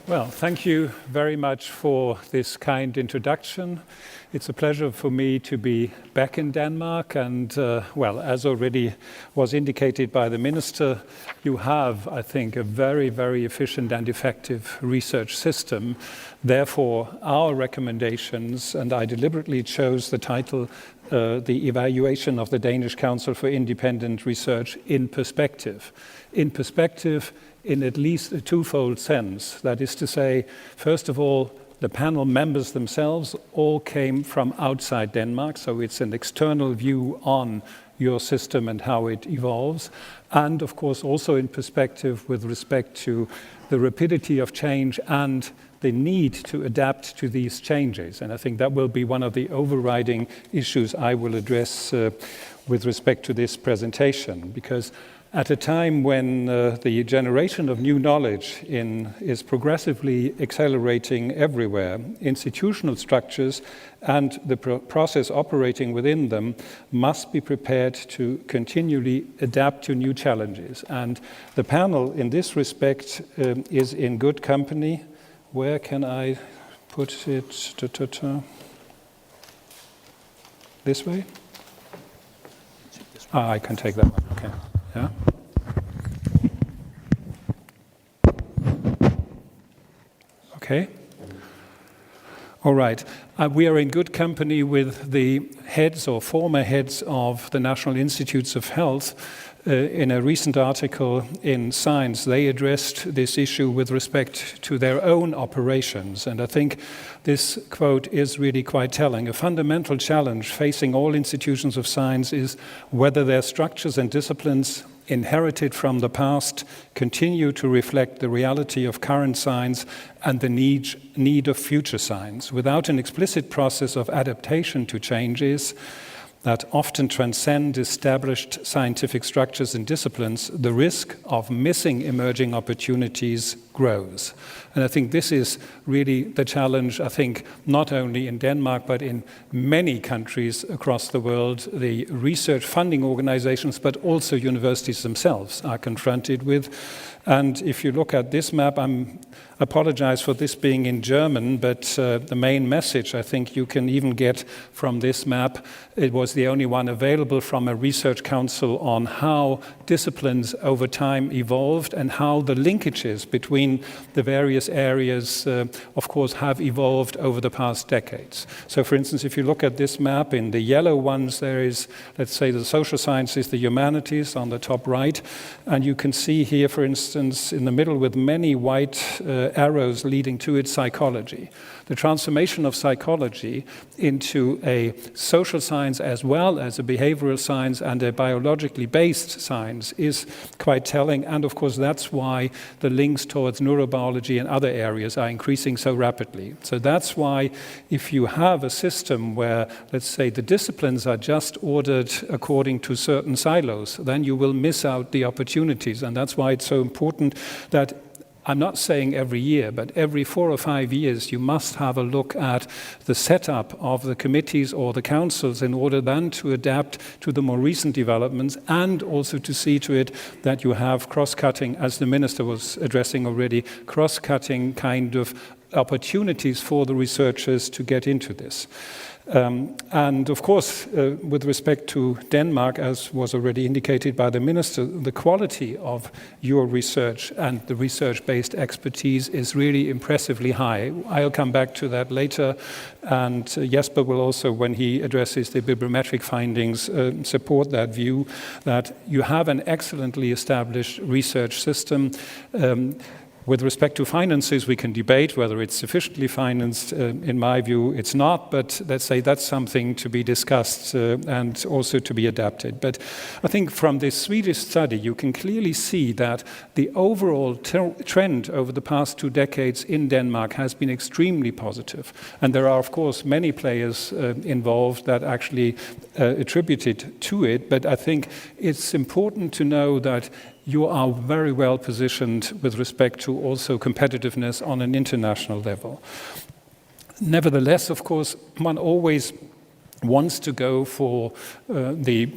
Well, thank you very much for this kind introduction. It's a pleasure for me to be back in Denmark, and well, as already was indicated by the Minister, you have, I think, a very, very efficient and effective research system. Therefore, our recommendations, and I deliberately chose the title, the evaluation of the Danish Council for Independent Research in perspective. In perspective, in at least a twofold sense. That is to say, first of all, the panel members themselves all came from outside Denmark, so it's an external view on your system and how it evolves. And of course, also in perspective with respect to the rapidity of change and the need to adapt to these changes. And I think that will be one of the overriding issues I will address with respect to this presentation, because at a time when the generation of new knowledge is progressively accelerating everywhere, institutional structures and the process operating within them must be prepared to continually adapt to new challenges. And the panel in this respect is in good company. Where can I put it? This way? I can take that one, okay. Yeah. Okay. All right. We are in good company with the heads or former heads of the National Institutes of Health. In a recent article in Science, they addressed this issue with respect to their own operations. And I think this quote is really quite telling. A fundamental challenge facing all institutions of science is whether their structures and disciplines inherited from the past continue to reflect the reality of current science and the need of future science. Without an explicit process of adaptation to changes that often transcend established scientific structures and disciplines, the risk of missing emerging opportunities grows. And I think this is really the challenge, I think, not only in Denmark, but in many countries across the world. The research funding organizations, but also universities themselves are confronted with. And if you look at this map, I apologize for this being in German, but the main message I think you can even get from this map, it was the only one available from a research council on how disciplines over time evolved and how the linkages between the various areas, of course, have evolved over the past decades. So, for instance, if you look at this map, in the yellow ones, there is, let's say, the social sciences, the humanities on the top right, and you can see here, for instance, in the middle with many white arrows leading to its psychology. The transformation of psychology into a social science as well as a behavioral science and a biologically based science is quite telling. And of course, that's why the links towards neurobiology and other areas are increasing so rapidly. So that's why if you have a system where, let's say, the disciplines are just ordered according to certain silos, then you will miss out the opportunities. And that's why it's so important that I'm not saying every year, but every 4 or 5 years you must have a look at the setup of the committees or the councils in order then to adapt to the more recent developments and also to see to it that you have cross-cutting, as the Minister was addressing already, cross-cutting kind of opportunities for the researchers to get into this. And of course, with respect to Denmark, as was already indicated by the Minister, the quality of your research and the research-based expertise is really impressively high. I'll come back to that later, and Jesper will also, when he addresses the bibliometric findings, support that view that you have an excellently established research system. With respect to finances, we can debate whether it's sufficiently financed. In my view, it's not, but let's say that's something to be discussed and also to be adapted. But I think from this Swedish study, you can clearly see that the overall trend over the past 2 decades in Denmark has been extremely positive. And there are, of course, many players involved that actually attributed to it. But I think it's important to know that you are very well positioned with respect to also competitiveness on an international level. Nevertheless, of course, one always wants to go for the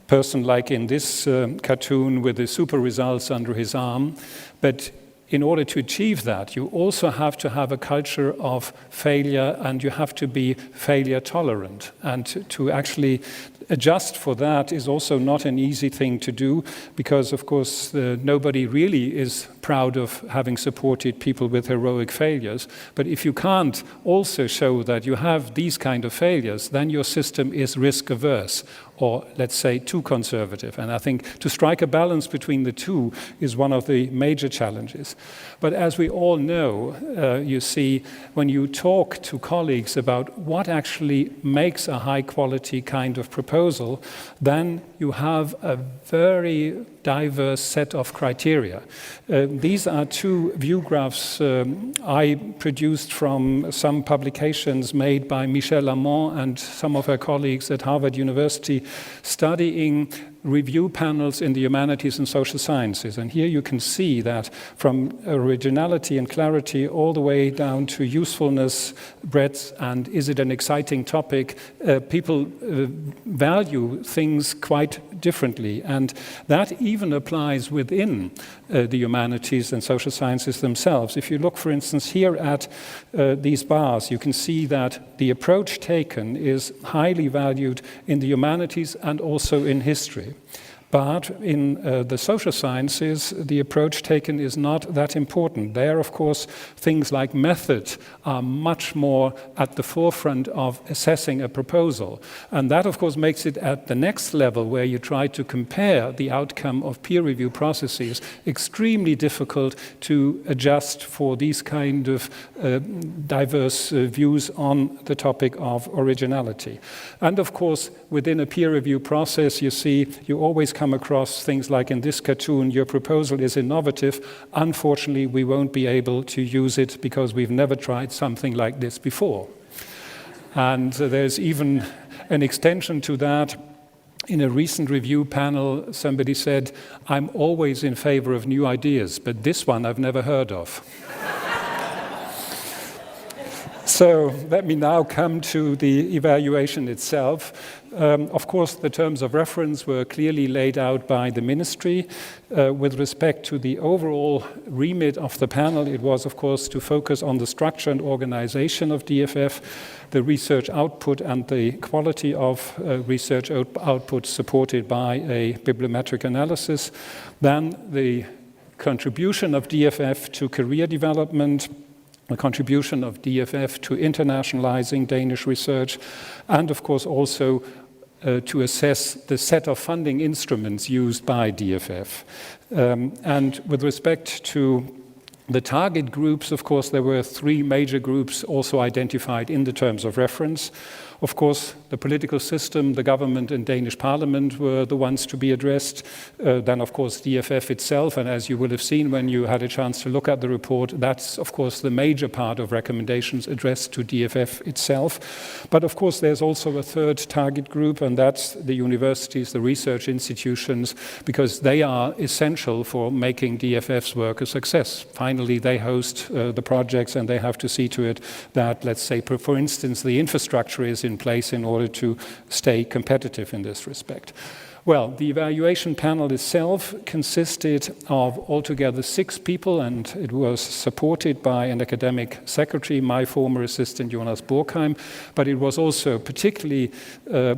person like in this cartoon with the super results under his arm, but in order to achieve that, you also have to have a culture of failure, and you have to be failure tolerant. And to actually adjust for that is also not an easy thing to do, because of course nobody really is proud of having supported people with heroic failures. But if you can't also show that you have these kind of failures, then your system is risk averse, or let's say too conservative. And I think to strike a balance between the two is one of the major challenges. But as we all know, you see, when you talk to colleagues about what actually makes a high quality kind of proposal, then you have a very diverse set of criteria. These are two view graphs I produced from some publications made by Michèle Lamont and some of her colleagues at Harvard University, studying review panels in the humanities and social sciences. And here you can see that from originality and clarity all the way down to usefulness, breadth, and is it an exciting topic, people value things quite differently. And that even applies within the humanities and social sciences themselves. If you look, for instance, here at these bars, you can see that the approach taken is highly valued in the humanities and also in history. But in the social sciences, the approach taken is not that important. There, of course, things like method are much more at the forefront of assessing a proposal. And that, of course, makes it at the next level, where you try to compare the outcome of peer review processes, extremely difficult to adjust for these kind of diverse views on the topic of originality. And, of course, within a peer review process, you see, you always come across things like in this cartoon, your proposal is innovative. Unfortunately, we won't be able to use it because we've never tried something like this before. And there's even an extension to that. In a recent review panel, somebody said, I'm always in favor of new ideas, but this one I've never heard of. So let me now come to the evaluation itself. Of course, the terms of reference were clearly laid out by the ministry. With respect to the overall remit of the panel, it was, of course, to focus on the structure and organization of DFF, the research output and the quality of research output supported by a bibliometric analysis, then the contribution of DFF to career development, the contribution of DFF to internationalizing Danish research, and of course also to assess the set of funding instruments used by DFF. And with respect to the target groups, of course, there were three major groups also identified in the terms of reference. Of course, the political system, the government and Danish parliament were the ones to be addressed. Then, of course, DFF itself, and as you will have seen when you had a chance to look at the report, that's, of course, the major part of recommendations addressed to DFF itself. But, of course, there's also a third target group, and that's the universities, the research institutions, because they are essential for making DFF's work a success. Finally, they host the projects, and they have to see to it that, let's say, for instance, the infrastructure is in place in order to stay competitive in this respect. Well, the evaluation panel itself consisted of altogether 6 people, and it was supported by an academic secretary, my former assistant Jonas Borkheim, but it was also particularly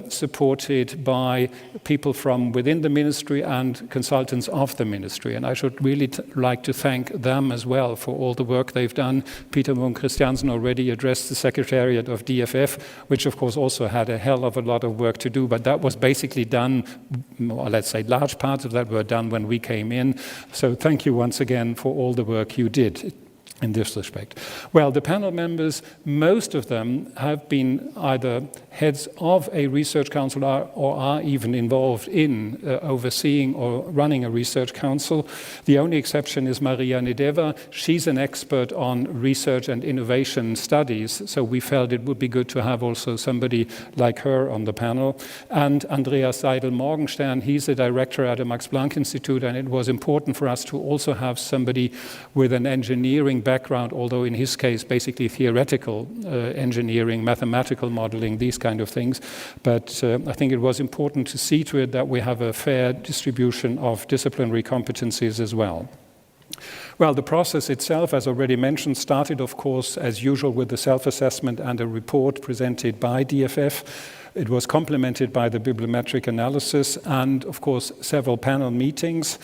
supported by people from within the ministry and consultants of the ministry. And I should really like to thank them as well for all the work they've done. Peter Munk Christiansen already addressed the secretariat of DFF, which of course also had a hell of a lot of work to do, but that was basically done, or let's say large parts of that were done when we came in. So thank you once again for all the work you did in this respect. Well, the panel members, most of them have been either heads of a research council or are even involved in overseeing or running a research council. The only exception is Maria Nedeva. She's an expert on research and innovation studies, so we felt it would be good to have also somebody like her on the panel. And Andreas Seidel-Morgenstern, he's the director at the Max Planck Institute, and it was important for us to also have somebody with an engineering background, although in his case basically theoretical engineering, mathematical modeling, these kind of things. But I think it was important to see to it that we have a fair distribution of disciplinary competencies as well. Well, the process itself, as already mentioned, started, of course, as usual, with the self-assessment and a report presented by DFF. It was complemented by the bibliometric analysis and, of course, several panel meetings,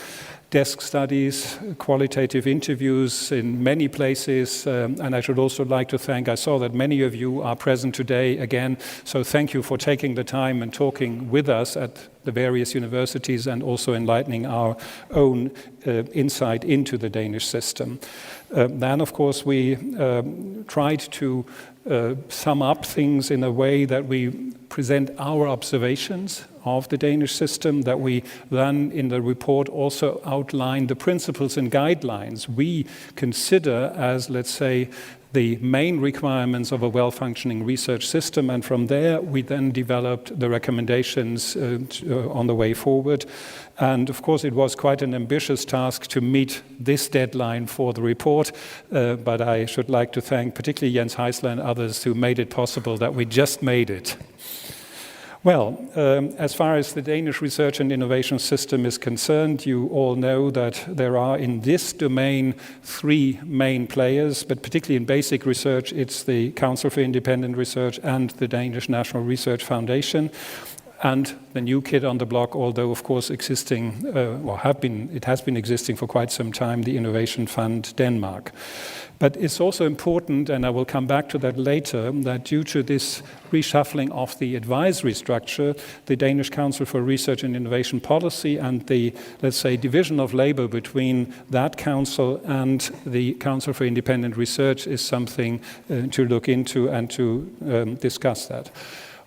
desk studies, qualitative interviews in many places. And I should also like to thank, I saw that many of you are present today again, so thank you for taking the time and talking with us at the various universities and also enlightening our own insight into the Danish system. Then, of course, we tried to sum up things in a way that we present our observations of the Danish system, that we then in the report also outline the principles and guidelines we consider as, let's say, the main requirements of a well-functioning research system, and from there we then developed the recommendations on the way forward. And of course it was quite an ambitious task to meet this deadline for the report, but I should like to thank particularly Jens Heisler and others who made it possible that we just made it. Well, as far as the Danish research and innovation system is concerned, you all know that there are in this domain 3 main players, but particularly in basic research, it's the Council for Independent Research and the Danish National Research Foundation. And the new kid on the block, although of course existing, it has been existing for quite some time, the Innovation Fund Denmark. But it's also important, and I will come back to that later, that due to this reshuffling of the advisory structure, the Danish Council for Research and Innovation Policy and the, let's say, division of labor between that council and the Council for Independent Research is something to look into and to discuss that.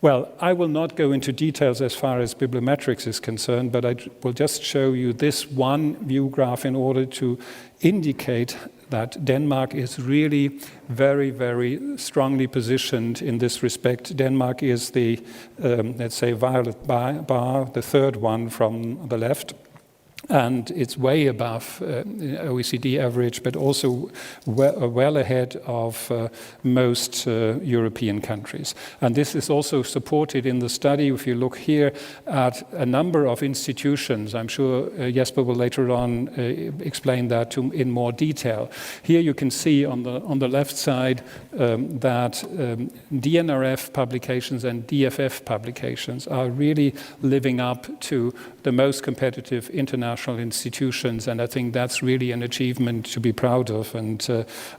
Well, I will not go into details as far as bibliometrics is concerned, but I will just show you this one view graph in order to indicate that Denmark is really very, very strongly positioned in this respect. Denmark is the, let's say, violet bar, the third one from the left. And it's way above OECD average, but also well ahead of most European countries. And this is also supported in the study. If you look here at a number of institutions, I'm sure Jesper will later on explain that in more detail. Here you can see on the left side that DNRF publications and DFF publications are really living up to the most competitive international institutions, and I think that's really an achievement to be proud of. And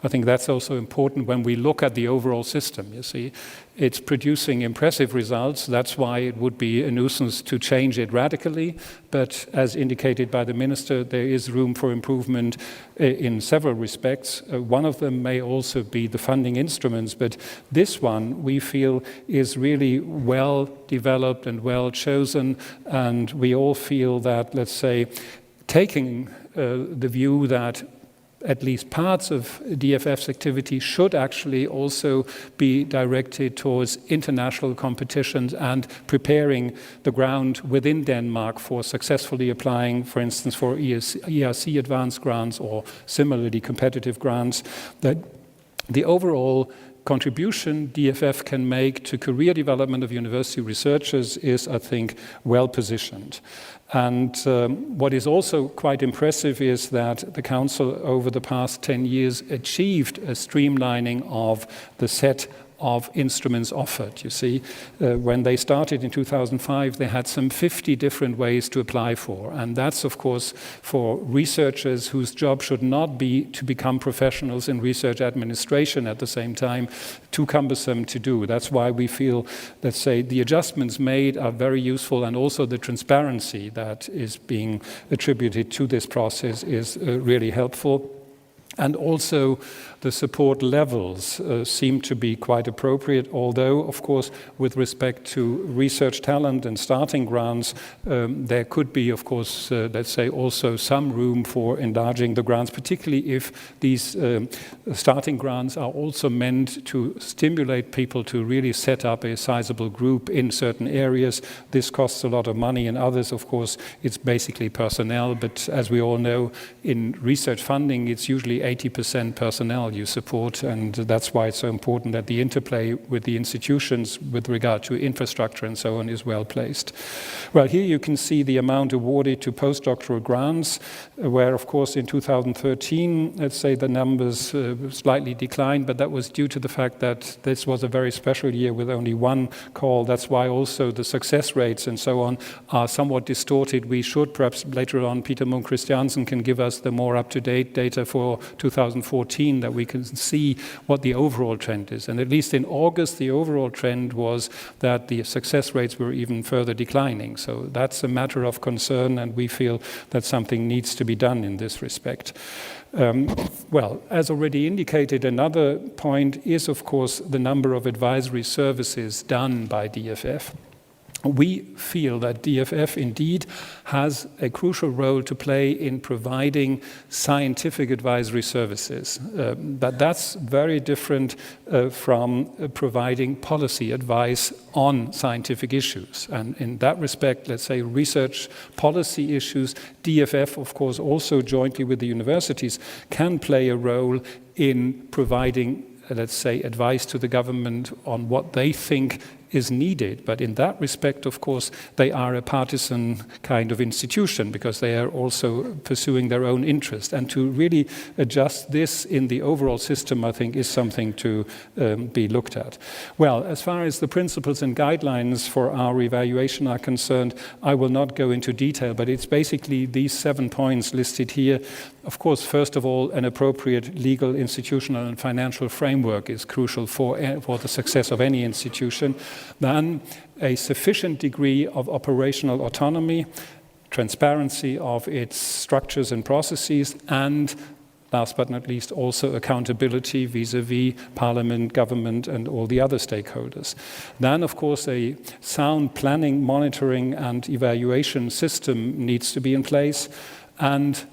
I think that's also important when we look at the overall system. You see, it's producing impressive results. That's why it would be a nuisance to change it radically. But as indicated by the minister, there is room for improvement in several respects. One of them may also be the funding instruments, but this one we feel is really well developed and well chosen, and we all feel that, let's say, taking the view that at least parts of DFF's activity should actually also be directed towards international competitions and preparing the ground within Denmark for successfully applying, for instance, for ERC advanced grants or similarly competitive grants, that the overall contribution DFF can make to career development of university researchers is, I think, well positioned. And what is also quite impressive is that the Council over the past 10 years achieved a streamlining of the set of instruments offered. You see, when they started in 2005, they had some 50 different ways to apply for. And that's, of course, for researchers whose job should not be to become professionals in research administration at the same time, too cumbersome to do. That's why we feel, let's say, the adjustments made are very useful, and also the transparency that is being attributed to this process is really helpful. And also the support levels seem to be quite appropriate, although, of course, with respect to research talent and starting grants, there could be, of course, let's say, also some room for enlarging the grants, particularly if these starting grants are also meant to stimulate people to really set up a sizable group in certain areas. This costs a lot of money. In others, of course, it's basically personnel, but as we all know, in research funding, it's usually 80% personnel you support, and that's why it's so important that the interplay with the institutions with regard to infrastructure and so on is well placed. Well, here you can see the amount awarded to postdoctoral grants, where, of course, in 2013, let's say the numbers slightly declined, but that was due to the fact that this was a very special year with only one call. That's why also the success rates and so on are somewhat distorted. We should perhaps later on, Peter Munk-Christiansen can give us the more up-to-date data for 2014 that we can see what the overall trend is. And at least in August, the overall trend was that the success rates were even further declining. So that's a matter of concern, and we feel that something needs to be done in this respect. Well, as already indicated, another point is, of course, the number of advisory services done by DFF. We feel that DFF indeed has a crucial role to play in providing scientific advisory services, but that's very different from providing policy advice on scientific issues. And in that respect, let's say research policy issues, DFF, of course, also jointly with the universities, can play a role in providing, let's say, advice to the government on what they think is needed. But in that respect, of course, they are a partisan kind of institution because they are also pursuing their own interest. And to really adjust this in the overall system, I think, is something to be looked at. Well, as far as the principles and guidelines for our evaluation are concerned, I will not go into detail, but it's basically these 7 points listed here. Of course, first of all, an appropriate legal, institutional, and financial framework is crucial for the success of any institution. Then a sufficient degree of operational autonomy, transparency of its structures and processes, and last but not least, also accountability vis-à-vis Parliament, government, and all the other stakeholders. Then, of course, a sound planning, monitoring, and evaluation system needs to be in place, and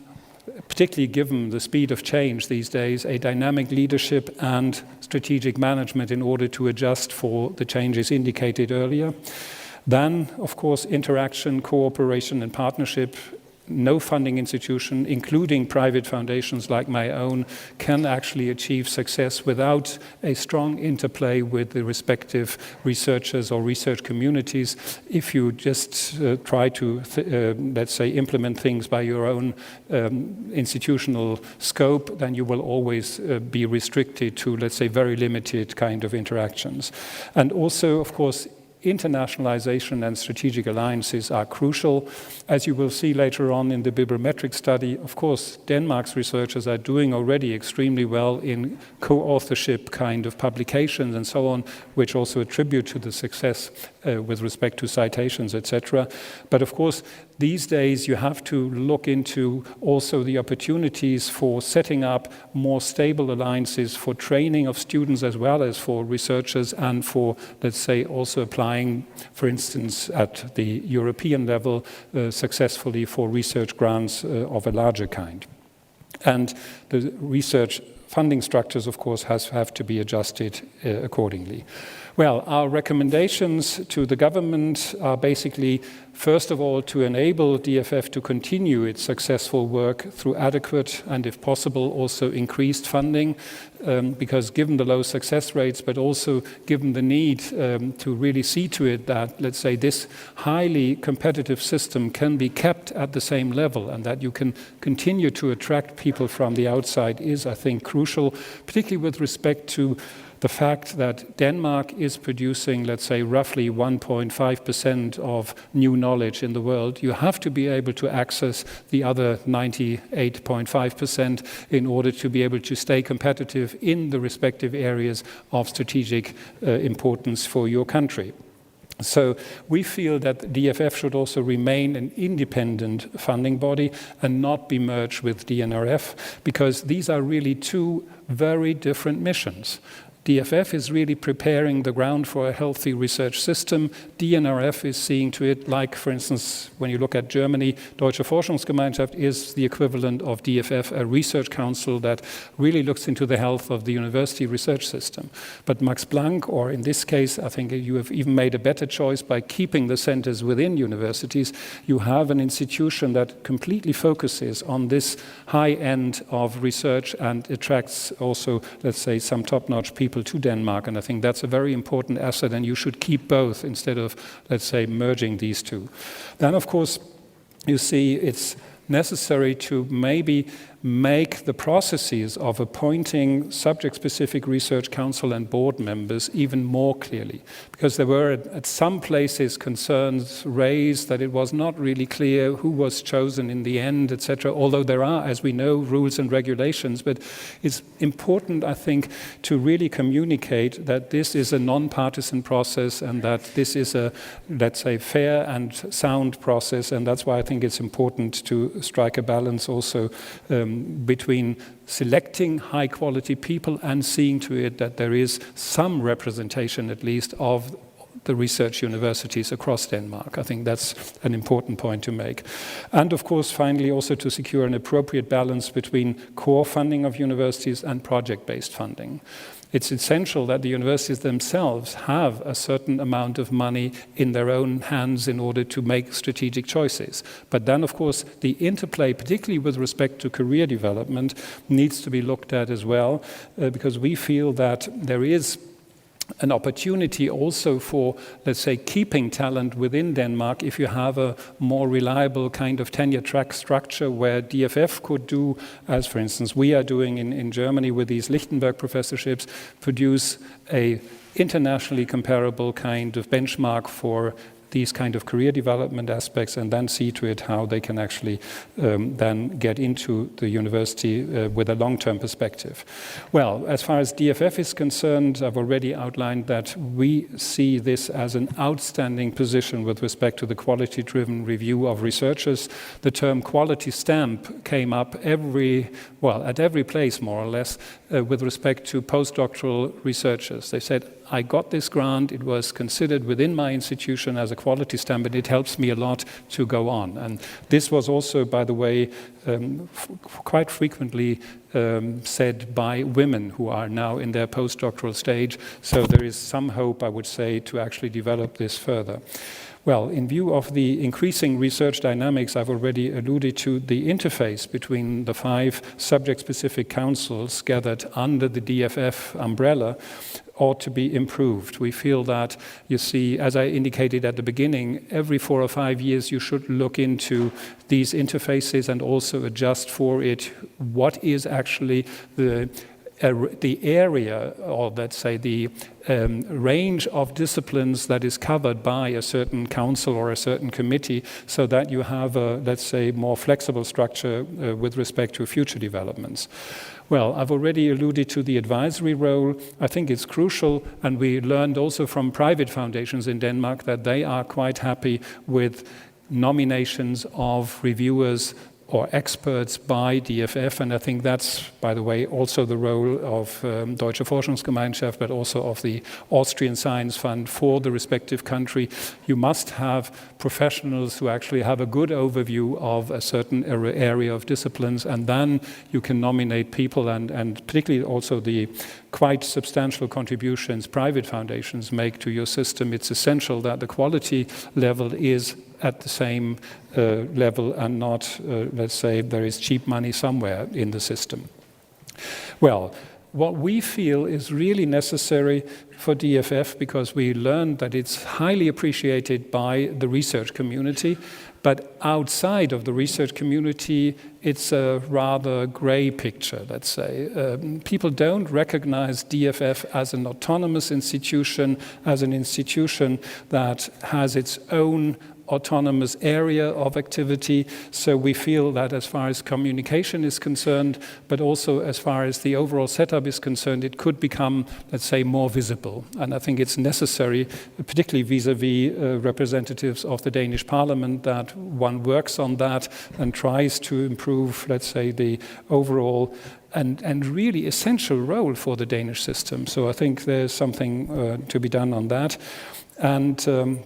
particularly given the speed of change these days, a dynamic leadership and strategic management in order to adjust for the changes indicated earlier. Then, of course, interaction, cooperation, and partnership. No funding institution, including private foundations like my own, can actually achieve success without a strong interplay with the respective researchers or research communities. If you just try to, let's say, implement things by your own institutional scope, then you will always be restricted to, let's say, very limited kind of interactions. And also, of course, internationalization and strategic alliances are crucial. As you will see later on in the bibliometric study, of course, Denmark's researchers are doing already extremely well in co-authorship kind of publications and so on, which also attribute to the success with respect to citations, etc. But of course, these days you have to look into also the opportunities for setting up more stable alliances for training of students as well as for researchers and for, let's say, also applying, for instance, at the European level successfully for research grants of a larger kind. And the research funding structures, of course, have to be adjusted accordingly. Well, our recommendations to the government are basically, first of all, to enable DFF to continue its successful work through adequate and, if possible, also increased funding, because given the low success rates, but also given the need to really see to it that, let's say, this highly competitive system can be kept at the same level and that you can continue to attract people from the outside is, I think, crucial, particularly with respect to the fact that Denmark is producing, let's say, roughly 1.5% of new knowledge in the world. You have to be able to access the other 98.5% in order to be able to stay competitive in the respective areas of strategic importance for your country. So we feel that DFF should also remain an independent funding body and not be merged with DNRF, because these are really two very different missions. DFF is really preparing the ground for a healthy research system. DNRF is seeing to it, like, for instance, when you look at Germany, Deutsche Forschungsgemeinschaft is the equivalent of DFF, a research council that really looks into the health of the university research system. But Max Planck, or in this case, I think you have even made a better choice by keeping the centers within universities. You have an institution that completely focuses on this high end of research and attracts also, let's say, some top-notch people to Denmark, and I think that's a very important asset, and you should keep both instead of, let's say, merging these two. Then, of course, you see it's necessary to maybe make the processes of appointing subject-specific research council and board members even more clearly. Because there were at some places concerns raised that it was not really clear who was chosen in the end, etc. Although there are, as we know, rules and regulations. But it's important, I think, to really communicate that this is a non-partisan process and that this is a, let's say, fair and sound process. And that's why I think it's important to strike a balance also between selecting high-quality people and seeing to it that there is some representation, at least, of the research universities across Denmark. I think that's an important point to make. And of course, finally, also to secure an appropriate balance between core funding of universities and project-based funding. It's essential that the universities themselves have a certain amount of money in their own hands in order to make strategic choices. But then, of course, the interplay, particularly with respect to career development, needs to be looked at as well, because we feel that there is an opportunity also for, let's say, keeping talent within Denmark if you have a more reliable kind of tenure track structure where DFF could do, as for instance we are doing in Germany with these Lichtenberg professorships, produce a internationally comparable kind of benchmark for these kind of career development aspects, and then see to it how they can actually then get into the university with a long-term perspective. Well, as far as DFF is concerned, I've already outlined that we see this as an outstanding position with respect to the quality-driven review of researchers. The term quality stamp came up at every place, more or less, with respect to postdoctoral researchers. They said, I got this grant, it was considered within my institution as a quality stamp, and it helps me a lot to go on. And this was also, by the way, quite frequently said by women who are now in their postdoctoral stage. So there is some hope, I would say, to actually develop this further. Well, in view of the increasing research dynamics, I've already alluded to the interface between the 5 subject-specific councils gathered under the DFF umbrella ought to be improved. We feel that, you see, as I indicated at the beginning, every 4 or 5 years you should look into these interfaces and also adjust for it what is actually the area, or let's say the range of disciplines that is covered by a certain council or a certain committee, so that you have a, let's say, more flexible structure with respect to future developments. Well, I've already alluded to the advisory role. I think it's crucial, and we learned also from private foundations in Denmark that they are quite happy with nominations of reviewers or experts by DFF, and I think that's, by the way, also the role of Deutsche Forschungsgemeinschaft, but also of the Austrian Science Fund for the respective country. You must have professionals who actually have a good overview of a certain area of disciplines, and then you can nominate people, and particularly also the quite substantial contributions private foundations make to your system. It's essential that the quality level is at the same level and not, let's say, there is cheap money somewhere in the system. Well, what we feel is really necessary for DFF, because we learned that it's highly appreciated by the research community, but outside of the research community, it's a rather grey picture, let's say. People don't recognize DFF as an autonomous institution, as an institution that has its own autonomous area of activity. So we feel that as far as communication is concerned, but also as far as the overall setup is concerned, it could become, let's say, more visible. And I think it's necessary, particularly vis-à-vis representatives of the Danish Parliament, that one works on that and tries to improve, let's say, the overall and really essential role for the Danish system. So I think there's something to be done on that. And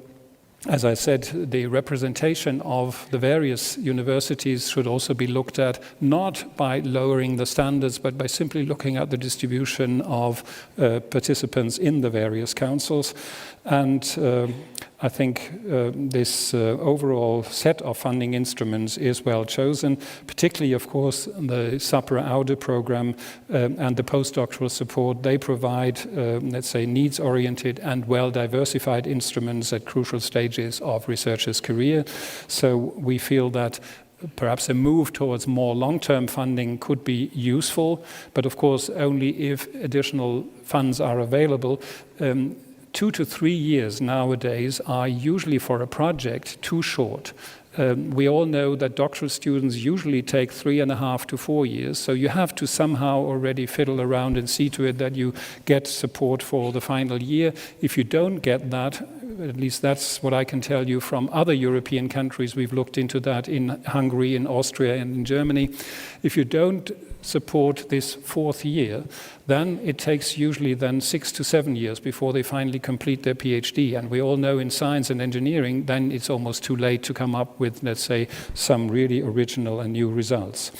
as I said, the representation of the various universities should also be looked at, not by lowering the standards, but by simply looking at the distribution of participants in the various councils. And I think this overall set of funding instruments is well chosen, particularly, of course, the Sapere Aude program and the postdoctoral support. They provide, let's say, needs-oriented and well-diversified instruments at crucial stages of researchers' career. So we feel that perhaps a move towards more long-term funding could be useful, but of course only if additional funds are available. 2 to 3 years nowadays are usually for a project too short. We all know that doctoral students usually take 3.5 to 4 years, so you have to somehow already fiddle around and see to it that you get support for the final year. If you don't get that, at least that's what I can tell you from other European countries, we've looked into that in Hungary, in Austria and in Germany. If you don't support this 4th year, then it takes usually then 6 to 7 years before they finally complete their PhD. And we all know in science and engineering, then it's almost too late to come up with, let's say, some really original and new results.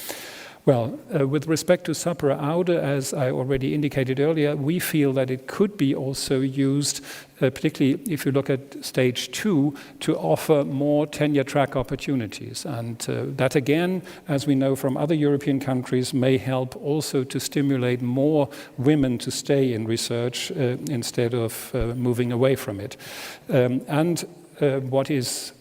Well, with respect to Sapere Aude, as I already indicated earlier, we feel that it could be also used, particularly if you look at stage 2, to offer more tenure track opportunities. And that again, as we know from other European countries, may help also to stimulate more women to stay in research instead of moving away from it. What is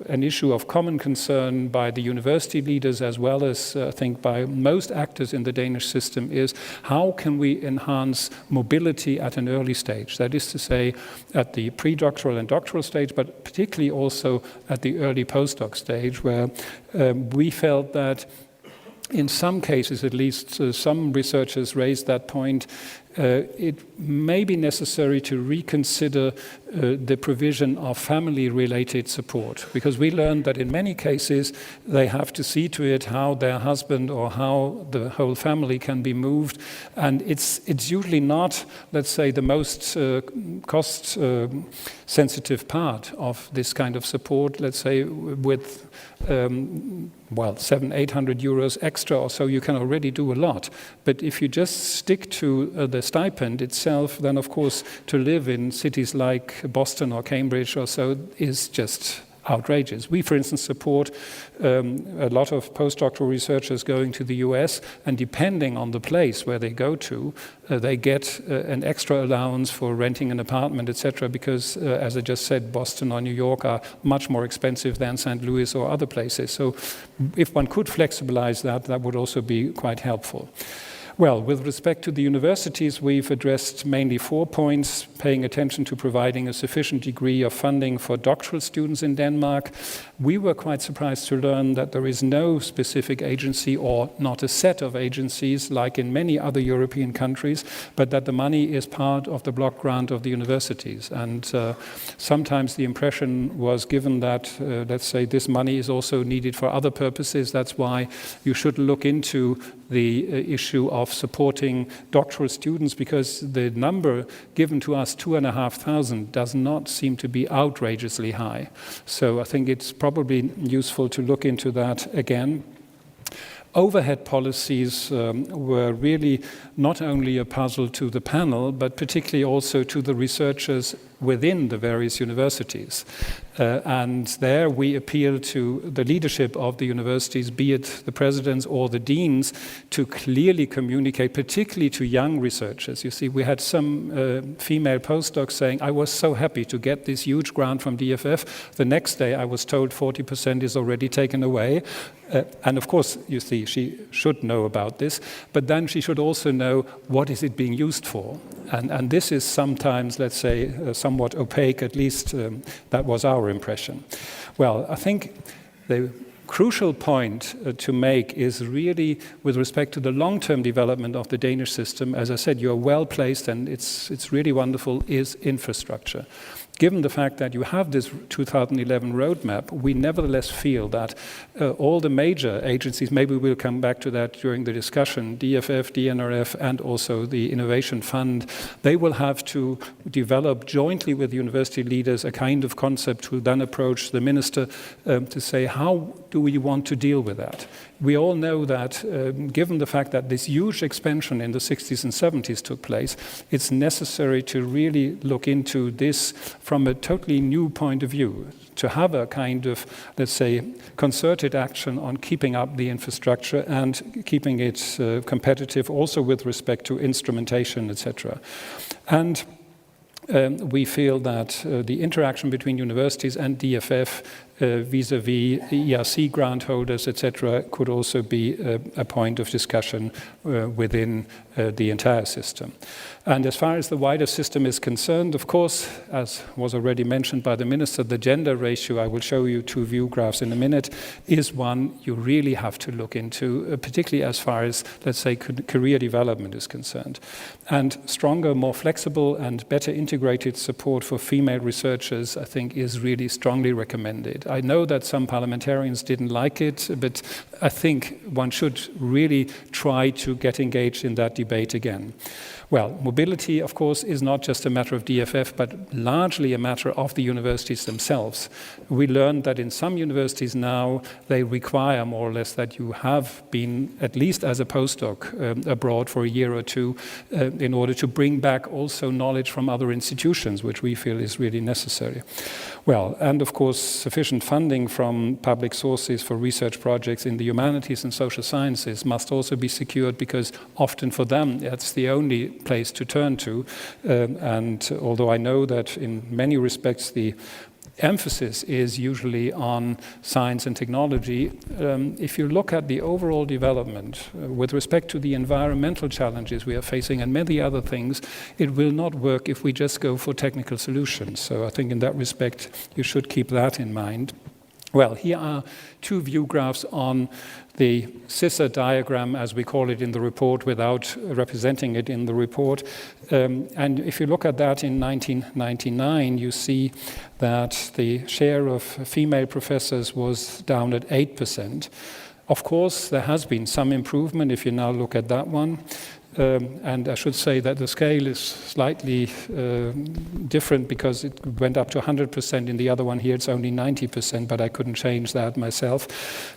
an issue of common concern by the university leaders as well as I think by most actors in the Danish system is how can we enhance mobility at an early stage? That is to say at the pre-doctoral and doctoral stage, but particularly also at the early postdoc stage, where we felt that in some cases, at least, some researchers raised that point. It may be necessary to reconsider the provision of family-related support, because we learned that in many cases they have to see to it how their husband or how the whole family can be moved, and it's usually not, let's say, the most cost-sensitive part of this kind of support. Let's say with 700-800 euros extra or so, you can already do a lot. But if you just stick to the stipend itself, then of course to live in cities like Boston or Cambridge or so is just outrageous. We, for instance, support a lot of postdoctoral researchers going to the US, and depending on the place where they go to, they get an extra allowance for renting an apartment, etc., because, as I just said, Boston or New York are much more expensive than St. Louis or other places. So if one could flexibilize that, that would also be quite helpful. Well, with respect to the universities, we've addressed mainly 4 points: paying attention to providing a sufficient degree of funding for doctoral students in Denmark. We were quite surprised to learn that there is no specific agency or not a set of agencies like in many other European countries, but that the money is part of the block grant of the universities. And sometimes the impression was given that, let's say, this money is also needed for other purposes. That's why you should look into the issue of supporting doctoral students, because the number given to us, 2,500, does not seem to be outrageously high. So I think it's probably useful to look into that again. Overhead policies were really not only a puzzle to the panel, but particularly also to the researchers within the various universities. And there we appeal to the leadership of the universities, be it the presidents or the deans, to clearly communicate, particularly to young researchers. You see, we had some female postdocs saying, I was so happy to get this huge grant from DFF. The next day I was told 40% is already taken away. And of course, you see, she should know about this, but then she should also know what is it being used for. And this is sometimes, let's say, somewhat opaque, at least that was our impression. Well, I think the crucial point to make is really with respect to the long-term development of the Danish system. As I said, you're well placed and it's really wonderful, is infrastructure. given the fact that you have this 2011 roadmap, we nevertheless feel that all the major agencies, maybe we'll come back to that during the discussion, DFF, DNRF, and also the Innovation Fund, they will have to develop jointly with university leaders a kind of concept to then approach the minister to say, how do we want to deal with that? We all know that given the fact that this huge expansion in the 60s and 70s took place, it's necessary to really look into this from a totally new point of view, to have a kind of, let's say, concerted action on keeping up the infrastructure and keeping it competitive also with respect to instrumentation, etc. And we feel that the interaction between universities and DFF vis-à-vis the ERC grant holders, etc., could also be a point of discussion within the entire system. And as far as the wider system is concerned, of course, as was already mentioned by the Minister, the gender ratio, I will show you 2 view graphs in a minute, is one you really have to look into, particularly as far as, let's say, career development is concerned. And stronger, more flexible and better integrated support for female researchers, I think, is really strongly recommended. I know that some parliamentarians didn't like it, but I think one should really try to get engaged in that debate again. Well, mobility, of course, is not just a matter of DFF, but largely a matter of the universities themselves. We learned that in some universities now, they require more or less that you have been, at least as a postdoc, abroad for a year or two, in order to bring back also knowledge from other institutions, which we feel is really necessary. Well, and of course, sufficient funding from public sources for research projects in the humanities and social sciences must also be secured, because often for them, that's the only place to turn to. And although I know that in many respects the emphasis is usually on science and technology, if you look at the overall development with respect to the environmental challenges we are facing and many other things, it will not work if we just go for technical solutions. So I think in that respect you should keep that in mind. Well, here are 2 view graphs on the scissor diagram, as we call it in the report, without representing it in the report. And if you look at that in 1999, you see that the share of female professors was down at 8%. Of course, there has been some improvement if you now look at that one. And I should say that the scale is slightly different, because it went up to 100%. In the other one here, it's only 90%, but I couldn't change that myself.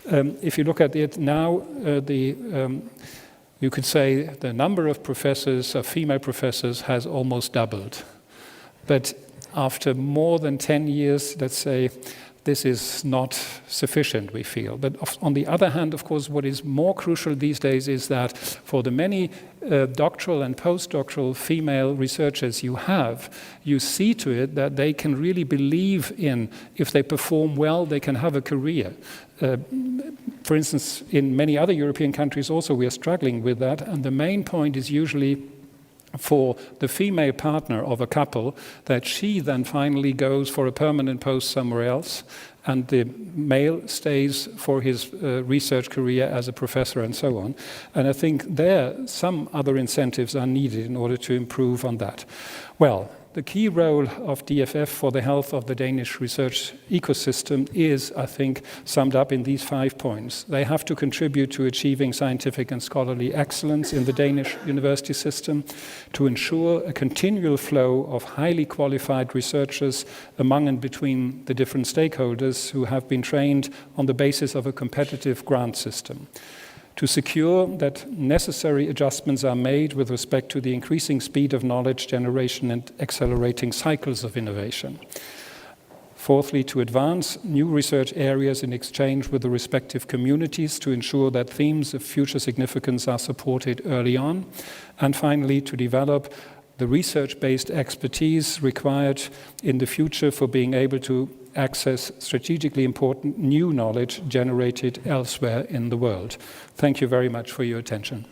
If you look at it now, you could say the number of professors, of female professors, has almost doubled. But after more than 10 years, let's say, this is not sufficient, we feel. But on the other hand, of course, what is more crucial these days is that for the many doctoral and postdoctoral female researchers you have, you see to it that they can really believe in, if they perform well, they can have a career. For instance, in many other European countries also we are struggling with that, and the main point is usually for the female partner of a couple, that she then finally goes for a permanent post somewhere else, and the male stays for his research career as a professor and so on. And I think there some other incentives are needed in order to improve on that. Well, the key role of DFF for the health of the Danish research ecosystem is, I think, summed up in these 5 points. They have to contribute to achieving scientific and scholarly excellence in the Danish university system, to ensure a continual flow of highly qualified researchers among and between the different stakeholders who have been trained on the basis of a competitive grant system, to secure that necessary adjustments are made with respect to the increasing speed of knowledge generation and accelerating cycles of innovation. Fourthly, to advance new research areas in exchange with the respective communities to ensure that themes of future significance are supported early on. And finally, to develop the research-based expertise required in the future for being able to access strategically important new knowledge generated elsewhere in the world. Thank you very much for your attention.